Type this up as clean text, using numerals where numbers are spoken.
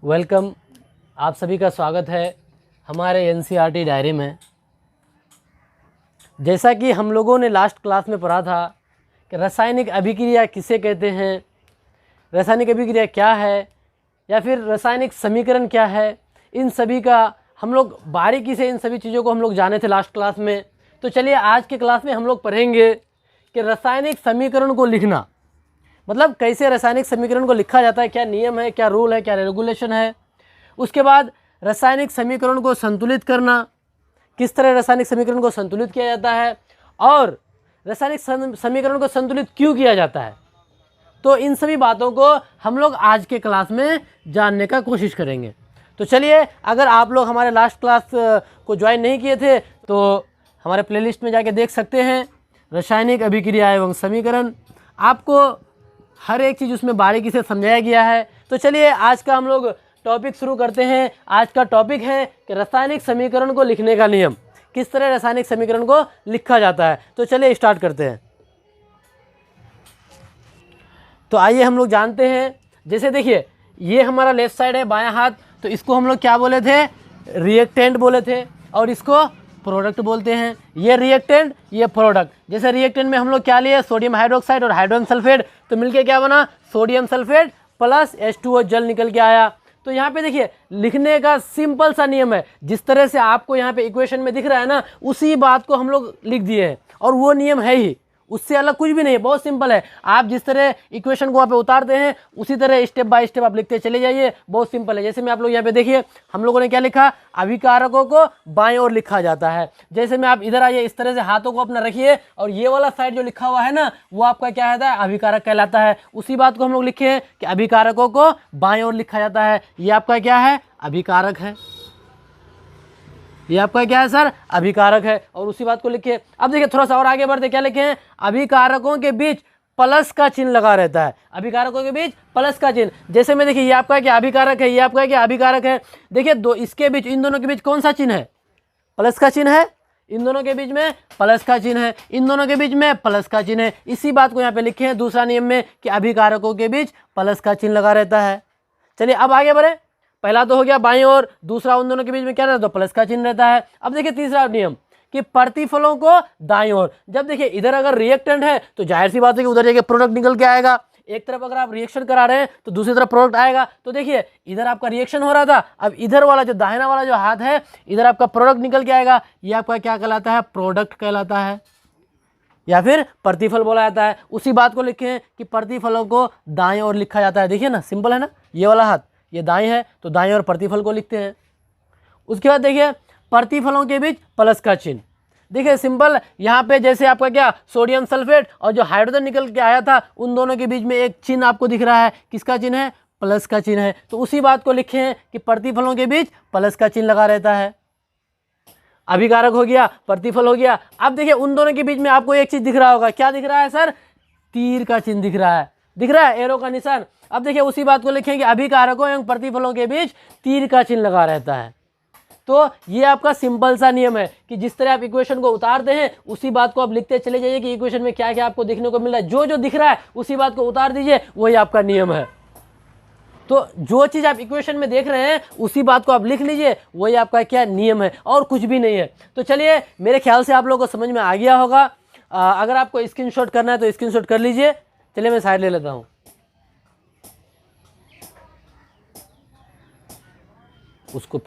Welcome. आप सभी का स्वागत है हमारे एनसीईआरटी डायरी में। जैसा कि हम लोगों ने लास्ट क्लास में पढ़ा था कि रासायनिक अभिक्रिया किसे कहते हैं, रासायनिक अभिक्रिया क्या है या फिर रासायनिक समीकरण क्या है, इन सभी का हम लोग बारीकी से इन सभी चीज़ों को हम लोग जाने थे लास्ट क्लास में। तो चलिए आज के क्लास में हम लोग पढ़ेंगे कि रासायनिक समीकरण को लिखना, मतलब कैसे रासायनिक समीकरण को लिखा जाता है, क्या नियम है, क्या रूल है, क्या रेगुलेशन है। उसके बाद रासायनिक समीकरण को संतुलित करना, किस तरह रासायनिक समीकरण को संतुलित किया जाता है और रासायनिक समीकरण को संतुलित क्यों किया जाता है। तो इन सभी बातों को हम लोग आज के क्लास में जानने का कोशिश करेंगे। तो चलिए, अगर आप लोग हमारे लास्ट क्लास को ज्वाइन नहीं किए थे तो हमारे प्लेलिस्ट में जाके देख सकते हैं, रासायनिक अभिक्रिया एवं समीकरण। आपको हर एक चीज़ उसमें बारीकी से समझाया गया है। तो चलिए आज का हम लोग टॉपिक शुरू करते हैं। आज का टॉपिक है कि रासायनिक समीकरण को लिखने का नियम, किस तरह रासायनिक समीकरण को लिखा जाता है। तो चलिए स्टार्ट करते हैं। तो आइए हम लोग जानते हैं। जैसे देखिए, ये हमारा लेफ्ट साइड है, बायां हाथ, तो इसको हम लोग क्या बोले थे, रिएक्टेंट बोले थे, और इसको प्रोडक्ट बोलते हैं। ये रिएक्टेंट, ये प्रोडक्ट। जैसे रिएक्टेंट में हम लोग क्या लिए, सोडियम हाइड्रोक्साइड और हाइड्रोजन सल्फेट, तो मिलके क्या बना, सोडियम सल्फेट प्लस H2O जल निकल के आया। तो यहाँ पे देखिए, लिखने का सिंपल सा नियम है, जिस तरह से आपको यहाँ पे इक्वेशन में दिख रहा है ना, उसी बात को हम लोग लिख दिए हैं, और वो नियम है ही, उससे अलग कुछ भी नहीं है, बहुत सिंपल है। आप जिस तरह इक्वेशन को वहाँ पे उतारते हैं उसी तरह स्टेप बाय स्टेप आप लिखते चले जाइए, बहुत सिंपल है। जैसे मैं आप लोग यहाँ पे देखिए, हम लोगों ने क्या लिखा, अभिकारकों को बाएं ओर लिखा जाता है। जैसे में आप इधर आइए, इस तरह से हाथों को अपना रखिए, और ये वाला साइड जो लिखा हुआ है ना, वो आपका क्या रहता है, अभिकारक कहलाता है। उसी बात को हम लोग लिखे हैं कि अभिकारकों को बाएं ओर लिखा जाता है। ये आपका क्या है, अभिकारक है। ये आपका क्या है सर, अभिकारक है। और उसी बात को लिखिए। अब देखिए थोड़ा सा और आगे बढ़ते, क्या लिखे हैं, अभिकारकों के बीच प्लस का चिन्ह लगा रहता है। अभिकारकों के बीच प्लस का चिन्ह। जैसे में देखिए, ये आपका क्या अभिकारक है, ये आपका क्या अभिकारक है। देखिए दो, इसके बीच, इन दोनों के बीच कौन सा चिन्ह है, प्लस का चिन्ह है। इन दोनों के बीच में प्लस का चिन्ह है, इन दोनों के बीच में प्लस का चिन्ह है। इसी बात को यहाँ पे लिखे हैं दूसरा नियम में कि अभिकारकों के बीच प्लस का चिन्ह लगा रहता है। चलिए अब आगे बढ़े। पहला तो हो गया बाईं ओर, दूसरा उन दोनों के बीच में क्या रहता है, तो प्लस का चिन्ह रहता है। अब देखिए तीसरा नियम कि प्रतिफलों को दाईं ओर। जब देखिए इधर अगर रिएक्टेंट है तो जाहिर सी बात है कि उधर जाके प्रोडक्ट निकल के आएगा। एक तरफ अगर आप रिएक्शन करा रहे हैं तो दूसरी तरफ प्रोडक्ट आएगा। तो देखिए इधर आपका रिएक्शन हो रहा था, अब इधर वाला जो दाहिना वाला जो हाथ है, इधर आपका प्रोडक्ट निकल के आएगा। ये आपका क्या कहलाता है, प्रोडक्ट कहलाता है, या फिर प्रतिफल बोला जाता है। उसी बात को लिखें कि प्रतिफलों को दाएं ओर लिखा जाता है। देखिए ना, सिंपल है ना, ये वाला हाथ ये दाएं है तो दाएं ओर प्रतिफल को लिखते हैं। उसके बाद देखिए प्रतिफलों के बीच प्लस का चिन्ह। देखिए सिंपल, यहाँ पे जैसे आपका क्या, सोडियम सल्फेट और जो हाइड्रोजन निकल के आया था, उन दोनों के बीच में एक चिन्ह आपको दिख रहा है। किसका चिन्ह है, प्लस का चिन्ह है। तो उसी बात को लिखे हैं कि प्रतिफलों के बीच प्लस का चिन्ह लगा रहता है। अभिकारक हो गया, प्रतिफल हो गया। अब देखिए उन दोनों के बीच में आपको एक चीज दिख रहा होगा, क्या दिख रहा है सर, तीर का चिन्ह दिख रहा है, दिख रहा है, एरो का निशान। अब देखिए उसी बात को लिखें कि अभिकारकों एवं प्रतिफलों के बीच तीर का चिन्ह लगा रहता है। तो ये आपका सिंपल सा नियम है कि जिस तरह आप इक्वेशन को उतारते हैं उसी बात को आप लिखते चले जाइए कि इक्वेशन में क्या क्या आपको देखने को मिल रहा है, जो जो दिख रहा है उसी बात को उतार दीजिए, वही आपका नियम है। तो जो चीज़ आप इक्वेशन में देख रहे हैं उसी बात को आप लिख लीजिए, वही आपका क्या नियम है, और कुछ भी नहीं है। तो चलिए, मेरे ख्याल से आप लोगों को समझ में आ गया होगा। अगर आपको स्क्रीनशॉट करना है तो स्क्रीनशॉट कर लीजिए। चलिए मैं साइड ले लेता हूँ। उसको